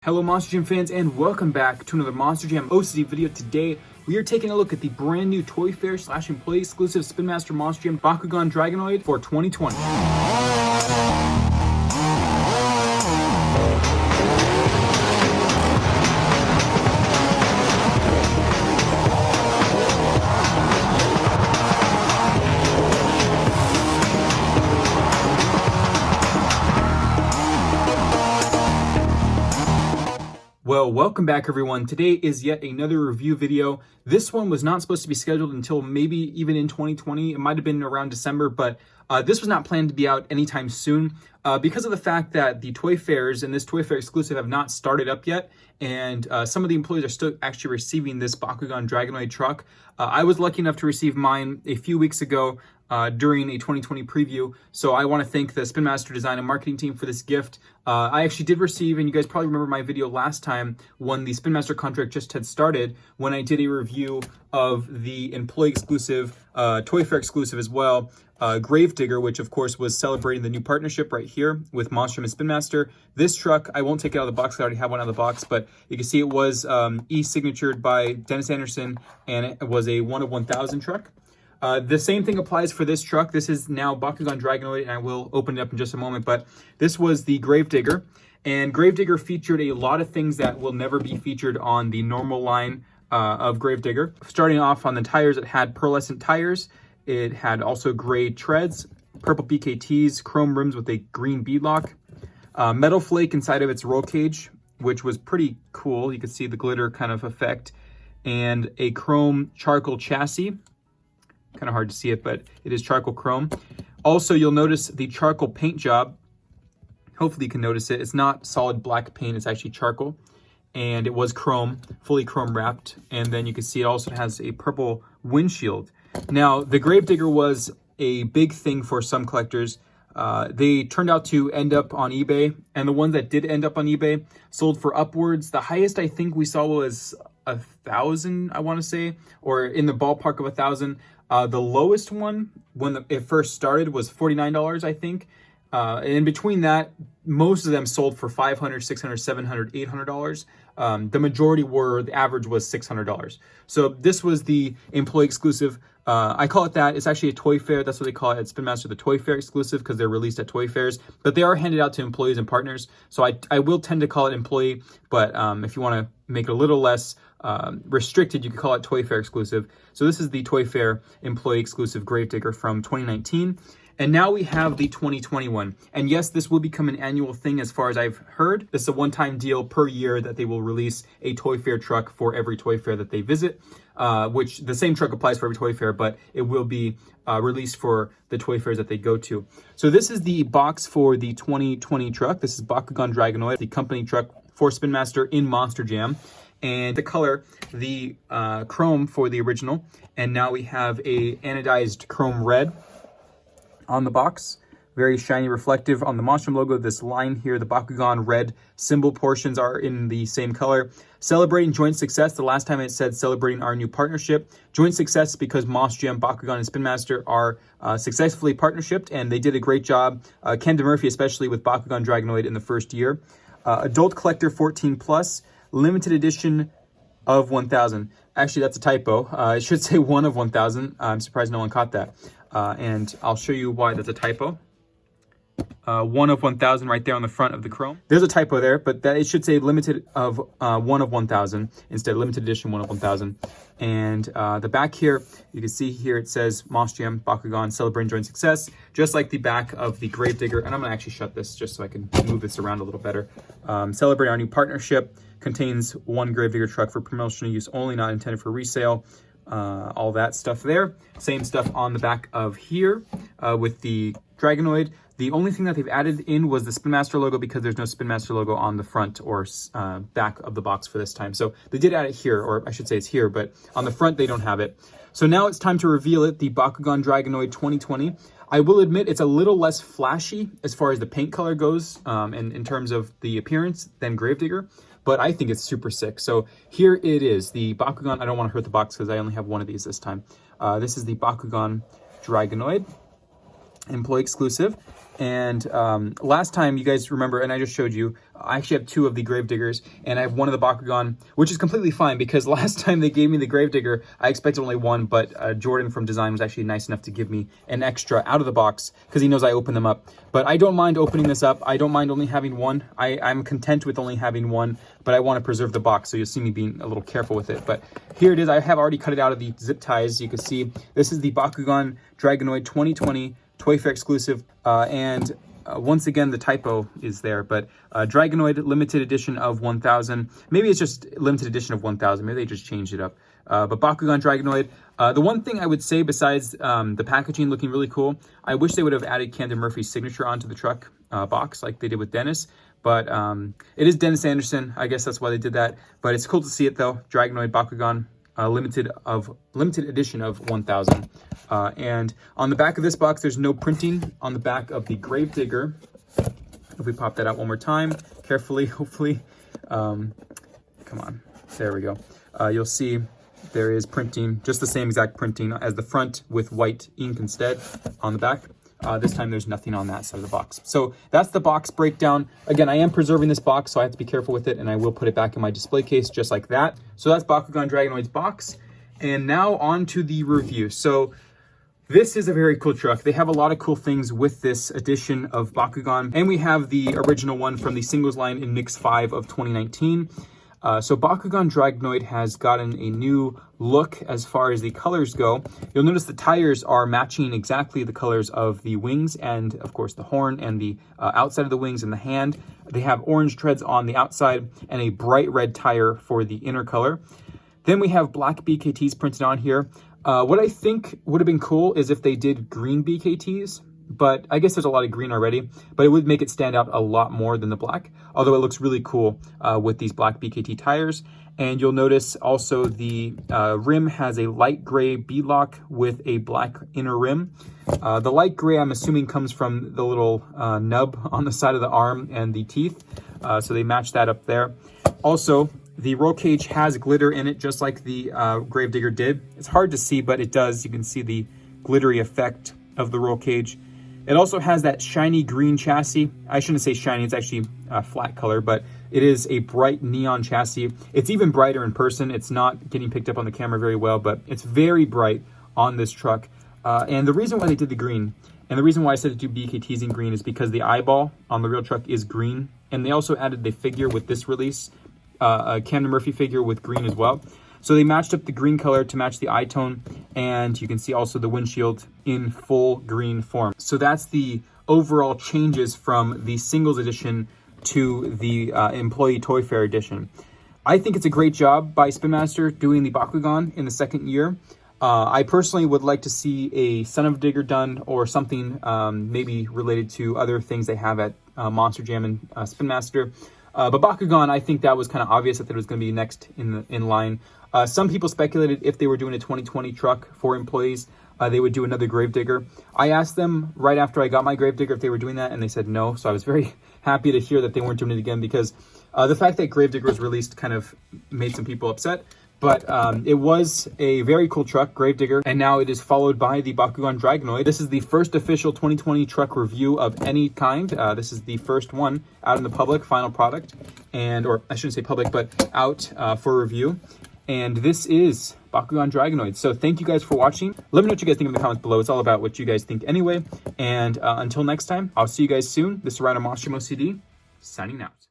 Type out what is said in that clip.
Hello Monster Jam fans, and welcome back to another Monster Jam OCD video. Today we are taking a look at the brand new Toy Fair / employee exclusive Spin Master Monster Jam Bakugan Dragonoid for 2020. Well, welcome back everyone. Today is yet another review video. This one was not supposed to be scheduled until maybe even in 2020. It might have been around December, but this was not planned to be out anytime soon because of the fact that the Toy Fairs and this Toy Fair exclusive have not started up yet, and some of the employees are still actually receiving this Bakugan Dragonoid truck. I was lucky enough to receive mine a few weeks ago during a 2020 preview. So I want to thank the Spin Master design and marketing team for this gift. I actually did receive, and you guys probably remember my video last time when the Spin Master contract just had started, when I did a review of the employee exclusive, Toy Fair exclusive as well, Gravedigger, which of course was celebrating the new partnership right here with Monster Jam and Spin Master. This truck, I won't take it out of the box, I already have one out of the box, but you can see it was e-signatured by Dennis Anderson, and it was a 1 of 1,000 truck. The same thing applies for this truck. This is now Bakugan Dragonoid, and I will open it up in just a moment, but this was the Gravedigger, and Gravedigger featured a lot of things that will never be featured on the normal line of Gravedigger. Starting off on the tires, it had pearlescent tires. It had also gray treads, purple BKTs, chrome rims with a green beadlock, metal flake inside of its roll cage, which was pretty cool. You could see the glitter kind of effect, and a chrome charcoal chassis. Kind of hard to see it, but it is charcoal chrome. Also, you'll notice the charcoal paint job. Hopefully you can notice it. It's not solid black paint, it's actually charcoal. And it was chrome, fully chrome wrapped. And then you can see it also has a purple windshield. Now, the Gravedigger was a big thing for some collectors. They turned out to end up on eBay, and the ones that did end up on eBay sold for upwards. The highest I think we saw was 1,000, I want to say, or in the ballpark of 1,000. The lowest one when it first started was $49, I think. And in between that, most of them sold for $500, $600, $700, $800. The majority were, the average was $600. So this was the employee exclusive. I call it that. It's actually a Toy Fair. That's what they call it at Spin Master, the Toy Fair exclusive, because they're released at Toy Fairs. But they are handed out to employees and partners. So I will tend to call it employee, but if you want to make it a little less restricted, you could call it Toy Fair exclusive. So this is the Toy Fair employee exclusive Gravedigger from 2019. And now we have the 2021. And yes, this will become an annual thing as far as I've heard. This is a one-time deal per year that they will release a Toy Fair truck for every Toy Fair that they visit, which the same truck applies for every Toy Fair, but it will be released for the Toy Fairs that they go to. So this is the box for the 2020 truck. This is Bakugan Dragonoid, the company truck for Spin Master in Monster Jam. And the color, the chrome for the original. And now we have a anodized chrome red on the box. Very shiny, reflective on the Monster Jam logo. This line here, the Bakugan red symbol portions are in the same color. Celebrating joint success. The last time it said celebrating our new partnership. Joint success because Monster Jam, Bakugan, and Spin Master are successfully partnershiped, and they did a great job. Ken DeMurphy, especially with Bakugan Dragonoid in the first year. Adult Collector 14 plus. Limited edition of 1,000. Actually, that's a typo. It should say 1 of 1,000. I'm surprised no one caught that. And I'll show you why that's a typo. 1 of 1,000 right there on the front of the chrome. There's a typo there, but that it should say limited of 1 of 1,000 instead of limited edition 1 of 1,000. And the back here, you can see here it says Monster Jam, Bakugan, celebrating joint success, just like the back of the Gravedigger. And I'm gonna actually shut this just so I can move this around a little better. Celebrating our new partnership. Contains 1 Gravedigger truck for promotional use only, not intended for resale. All that stuff there. Same stuff on the back of here with the Dragonoid. The only thing that they've added in was the Spin Master logo, because there's no Spin Master logo on the front or back of the box for this time. So they did add it here, or I should say it's here, but on the front they don't have it. So now it's time to reveal it, the Bakugan Dragonoid 2020. I will admit it's a little less flashy as far as the paint color goes and in terms of the appearance than Gravedigger. But I think it's super sick. So here it is, the Bakugan. I don't want to hurt the box because I only have one of these this time. This is the Bakugan Dragonoid. employee exclusive. And last time, you guys remember, and I just showed you, I actually have 2 of the Gravediggers, and I have 1 of the Bakugan, which is completely fine because last time they gave me the Gravedigger, I expected only 1, but Jordan from design was actually nice enough to give me an extra out of the box because he knows I open them up. But I don't mind opening this up. I don't mind only having 1. I'm content with only having 1, but I want to preserve the box, so you'll see me being a little careful with it. But here it is. I have already cut it out of the zip ties. You can see this is the Bakugan Dragonoid 2020 Toy Fair exclusive, and once again the typo is there, but Dragonoid limited edition of 1000. Maybe it's just limited edition of 1000. Maybe they just changed it up. But Bakugan Dragonoid. The one thing I would say besides the packaging looking really cool, I wish they would have added Camden Murphy's signature onto the truck box like they did with Dennis. But it is Dennis Anderson. I guess that's why they did that. But it's cool to see it though. Dragonoid Bakugan. Limited edition of 1000. And on the back of this box, there's no printing on the back of the Gravedigger. If we pop that out one more time, carefully, hopefully. Come on, there we go. You'll see there is printing, just the same exact printing as the front with white ink instead on the back. This time there's nothing on that side of the box. So that's the box breakdown. Again, I am preserving this box, so I have to be careful with it, and I will put it back in my display case just like that. So that's Bakugan Dragonoid's box. And now on to the review. So this is a very cool truck. They have a lot of cool things with this edition of Bakugan. And we have the original one from the singles line in Mix 5 of 2019. So Bakugan Dragonoid has gotten a new look as far as the colors go. You'll notice the tires are matching exactly the colors of the wings and, of course, the horn and the outside of the wings and the hand. They have orange treads on the outside and a bright red tire for the inner color. Then we have black BKTs printed on here. What I think would have been cool is if they did green BKTs. But I guess there's a lot of green already, but it would make it stand out a lot more than the black, although it looks really cool with these black BKT tires. And you'll notice also the rim has a light gray beadlock with a black inner rim. The light gray, I'm assuming, comes from the little nub on the side of the arm and the teeth, so they match that up there. Also, the roll cage has glitter in it, just like the Gravedigger did. It's hard to see, but it does. You can see the glittery effect of the roll cage. It also has that shiny green chassis. I shouldn't say shiny, it's actually a flat color, but it is a bright neon chassis. It's even brighter in person. It's not getting picked up on the camera very well, but it's very bright on this truck. And the reason why they did the green, and the reason why I said to do BKTs in green is because the eyeball on the real truck is green. And they also added the figure with this release, a Camden Murphy figure with green as well. So they matched up the green color to match the eye tone, and you can see also the windshield in full green form. So that's the overall changes from the singles edition to the employee Toy Fair edition. I think it's a great job by Spin Master doing the Bakugan in the second year. I personally would like to see a Son of Digger done or something maybe related to other things they have at Monster Jam and Spin Master. But Bakugan, I think that was kind of obvious that it was going to be next in line. Some people speculated if they were doing a 2020 truck for employees, they would do another Gravedigger. I asked them right after I got my Gravedigger if they were doing that, and they said no. So I was very happy to hear that they weren't doing it again, because the fact that Gravedigger was released kind of made some people upset. But it was a very cool truck, Gravedigger, and now it is followed by the Bakugan Dragonoid. This is the first official 2020 truck review of any kind. This is the first one out in the public, final product, or I shouldn't say public, but out for review. And this is Bakugan Dragonoid. So thank you guys for watching. Let me know what you guys think in the comments below. It's all about what you guys think anyway. And until next time, I'll see you guys soon. This is Ryan of Monster CD, signing out.